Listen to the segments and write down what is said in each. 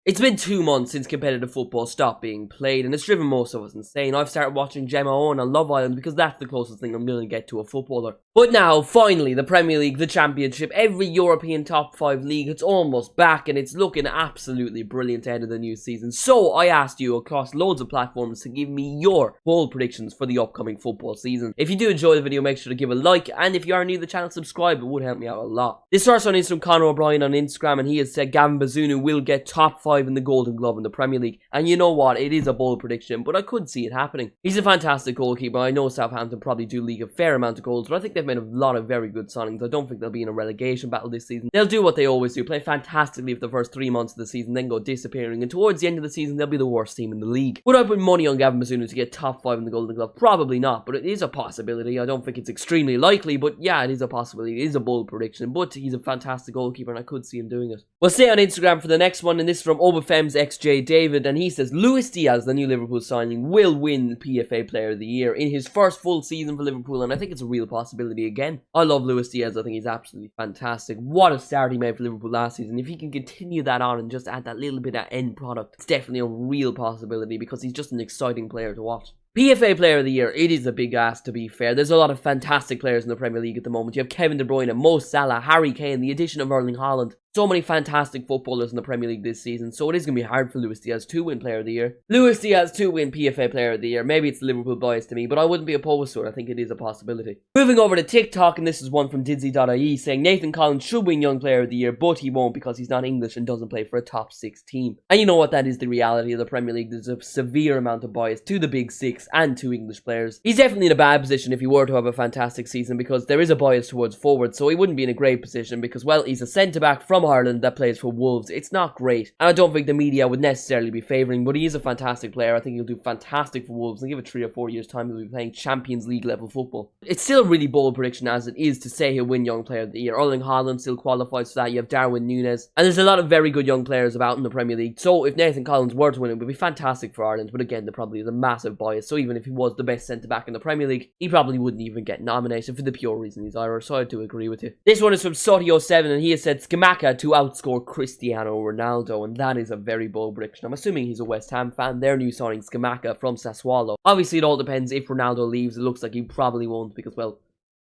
It's been 2 months since competitive football stopped being played, and it's driven most of us insane. I've started watching Gemma Owen on Love Island because that's the closest thing I'm going to get to a footballer. But now, finally, the Premier League, the Championship, every European top 5 league, it's almost back, and it's looking absolutely brilliant ahead of the new season. So, I asked you across loads of platforms to give me your bold predictions for the upcoming football season. If you do enjoy the video, make sure to give a like, and if you are new to the channel, subscribe. It would help me out a lot. This first one is from Conor O'Brien on Instagram, and he has said Gavin Bazunu will get top 5 in the Golden Glove in the Premier League. And you know what? It is a bold prediction, but I could see it happening. He's a fantastic goalkeeper. I know Southampton probably do league a fair amount of goals, but I think they've made a lot of very good signings. I don't think they'll be in a relegation battle this season. They'll do what they always do, play fantastically for the first 3 months of the season, then go disappearing, and towards the end of the season, they'll be the worst team in the league. Would I put money on Gavin Bazunu to get top 5 in the Golden Glove? Probably not, but it is a possibility. I don't think it's extremely likely, but yeah, it is a possibility. It is a bold prediction, but he's a fantastic goalkeeper, and I could see him doing it. We'll stay on Instagram for the next one, and this is from Obafem's XJ David, and he says Luis Diaz, the new Liverpool signing, will win PFA Player of the Year in his first full season for Liverpool, and I think it's a real possibility again. I love Luis Diaz. I think he's absolutely fantastic. What a start he made for Liverpool last season. If he can continue that on and just add that little bit of end product, it's definitely a real possibility because he's just an exciting player to watch. PFA Player of the Year, it is a big ask to be fair. There's a lot of fantastic players in the Premier League at the moment. You have Kevin De Bruyne, Mo Salah, Harry Kane, the addition of Erling Haaland. So many fantastic footballers in the Premier League this season, so it is going to be hard for Luis Diaz to win Player of the Year. Luis Diaz to win PFA Player of the Year. Maybe it's Liverpool bias to me, but I wouldn't be opposed to it. I think it is a possibility. Moving over to TikTok, and this is one from Didzy.ie saying Nathan Collins should win Young Player of the Year, but he won't because he's not English and doesn't play for a top 6 team. And you know what? That is the reality of the Premier League. There's a severe amount of bias to the big 6 and to English players. He's definitely in a bad position if he were to have a fantastic season because there is a bias towards forwards, so he wouldn't be in a great position because, well, he's a centre-back from Ireland that plays for Wolves. It's not great, and I don't think the media would necessarily be favouring, but he is a fantastic player. I think he'll do fantastic for Wolves, and give it 3 or 4 years time he'll be playing Champions League level football. It's still a really bold prediction as it is to say he'll win Young Player of the Year. Erling Haaland still qualifies for that. You have Darwin Núñez, and there's a lot of very good young players about in the Premier League, so if Nathan Collins were to win it would be fantastic for Ireland, but again there probably is a massive bias, so even if he was the best centre-back in the Premier League, he probably wouldn't even get nominated for the pure reason he's Irish, so I do agree with you. This one is from Sotio7, and he has said Scamacca to outscore Cristiano Ronaldo, and that is a very bold prediction. I'm assuming he's a West Ham fan. Their new signing, Scamacca from Sassuolo. Obviously, it all depends if Ronaldo leaves. It looks like he probably won't because, well,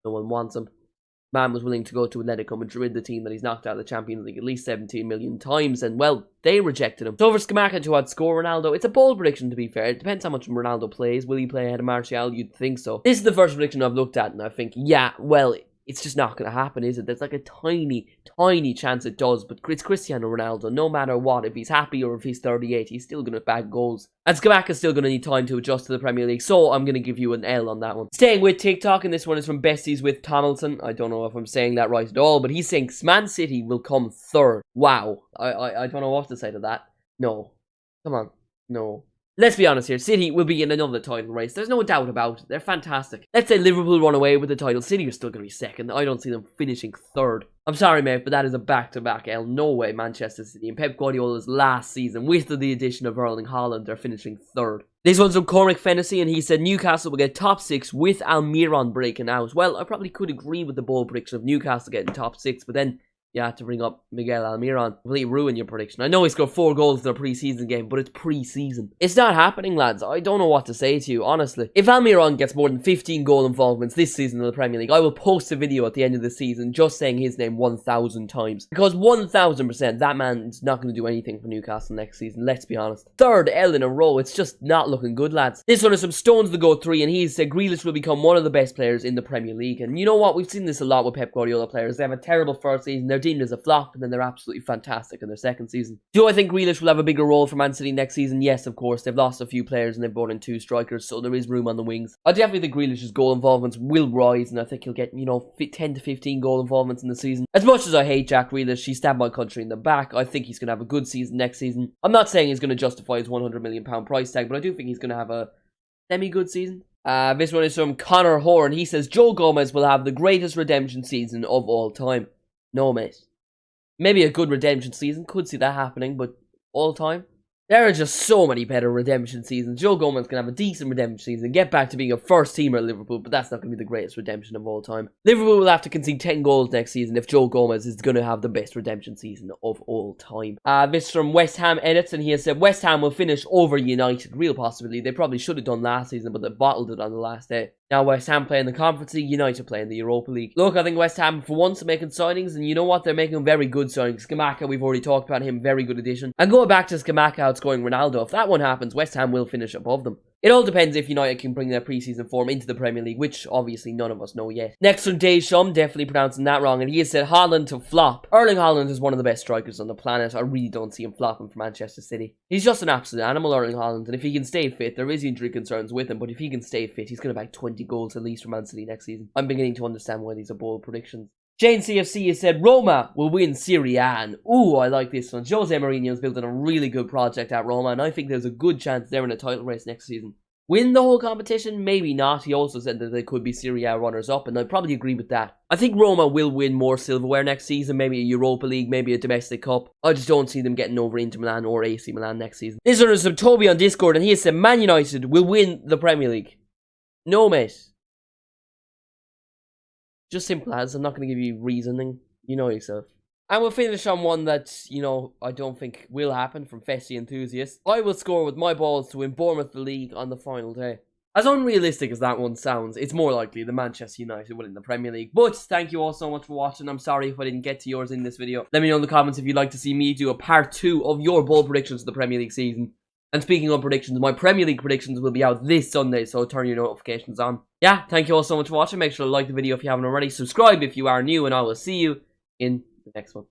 no one wants him. Man was willing to go to Atletico Madrid, the team that he's knocked out of the Champions League at least 17 million times, and, well, they rejected him. So for Scamacca to outscore Ronaldo, it's a bold prediction to be fair. It depends how much Ronaldo plays. Will he play ahead of Martial? You'd think so. This is the first prediction I've looked at, and I think, yeah, well, it's just not going to happen, is it? There's like a tiny chance it does, but it's Cristiano Ronaldo. No matter what, if he's happy or if he's 38, he's still going to bag goals. And Scamacca's still going to need time to adjust to the Premier League, so I'm going to give you an L on that one. Staying with TikTok, and this one is from Besties with Tomlinson. I don't know if I'm saying that right at all, but he's saying Man City will come 3rd. Wow. I don't know what to say to that. No. Come on. No. Let's be honest here, City will be in another title race. There's no doubt about it. They're fantastic. Let's say Liverpool run away with the title. City are still going to be 2nd. I don't see them finishing 3rd. I'm sorry, mate, but that is a back-to-back L. No way Manchester City and Pep Guardiola's last season, with the addition of Erling Haaland, are finishing 3rd. This one's from Cormac Fennessy, and he said Newcastle will get top 6 with Almiron breaking out. Well, I probably could agree with the bold prediction of Newcastle getting top 6, but then you have to bring up Miguel Almiron. Completely ruin your prediction. I know he scored 4 goals in their pre-season game, but it's pre-season. It's not happening, lads. I don't know what to say to you, honestly. If Almiron gets more than 15 goal involvements this season in the Premier League, I will post a video at the end of the season just saying his name 1,000 times. Because 1,000%, that man is not going to do anything for Newcastle next season, let's be honest. 3rd L in a row. It's just not looking good, lads. This one is from Stones the Goat 3, and he said Grealish will become one of the best players in the Premier League. And you know what? We've seen this a lot with Pep Guardiola players. They have a terrible first season. They're deemed as a flop, and then they're absolutely fantastic in their second season. Do I think Grealish will have a bigger role for Man City next season? Yes, of course. They've lost a few players and they've brought in 2 strikers, so there is room on the wings. I definitely think Grealish's goal involvements will rise, and I think he'll get, 10 to 15 goal involvements in the season. As much as I hate Jack Grealish, he stabbed my country in the back. I think he's going to have a good season next season. I'm not saying he's going to justify his £100 million price tag, but I do think he's going to have a semi-good season. This one is from Connor Horn. He says Joe Gomez will have the greatest redemption season of all time. No, mate. Maybe a good redemption season. Could see that happening, but all time? There are just so many better redemption seasons. Joe Gomez can have a decent redemption season, get back to being a first teamer at Liverpool, but that's not going to be the greatest redemption of all time. Liverpool will have to concede 10 goals next season if Joe Gomez is going to have the best redemption season of all time. This from West Ham edits, and he has said West Ham will finish over United. Real possibility. They probably should have done last season, but they bottled it on the last day. Now West Ham play in the Conference League, United play in the Europa League. Look, I think West Ham for once are making signings, and you know what? They're making very good signings. Scamacca, we've already talked about him, very good addition. And going back to Scamacca outscoring Ronaldo, if that one happens, West Ham will finish above them. It all depends if United can bring their pre-season form into the Premier League, which obviously none of us know yet. Next from Deschamps, definitely pronouncing that wrong, and he has said Haaland to flop. Erling Haaland is one of the best strikers on the planet. I really don't see him flopping for Manchester City. He's just an absolute animal, Erling Haaland, and if he can stay fit, there is injury concerns with him, but if he can stay fit, he's going to bag 20 goals at least for Man City next season. I'm beginning to understand why these are bold predictions. Jane CFC has said Roma will win Serie A. And ooh, I like this one. Jose Mourinho's building a really good project at Roma, and I think there's a good chance they're in a title race next season. Win the whole competition? Maybe not. He also said that they could be Serie A runners-up, and I probably agree with that. I think Roma will win more silverware next season, maybe a Europa League, maybe a domestic cup. I just don't see them getting over Inter Milan or AC Milan next season. This one is from Toby on Discord, and he has said Man United will win the Premier League. No, mate. Just simple as. I'm not going to give you reasoning. You know yourself. And we'll finish on one that, you know, I don't think will happen from Fessy Enthusiast. I will score with my balls to win Bournemouth the league on the final day. As unrealistic as that one sounds, it's more likely that Manchester United will win the Premier League. But thank you all so much for watching. I'm sorry if I didn't get to yours in this video. Let me know in the comments if you'd like to see me do a part 2 of your bold predictions for the Premier League season. And speaking of predictions, my Premier League predictions will be out this Sunday, so turn your notifications on. Yeah, thank you all so much for watching. Make sure to like the video if you haven't already. Subscribe if you are new, and I will see you in the next one.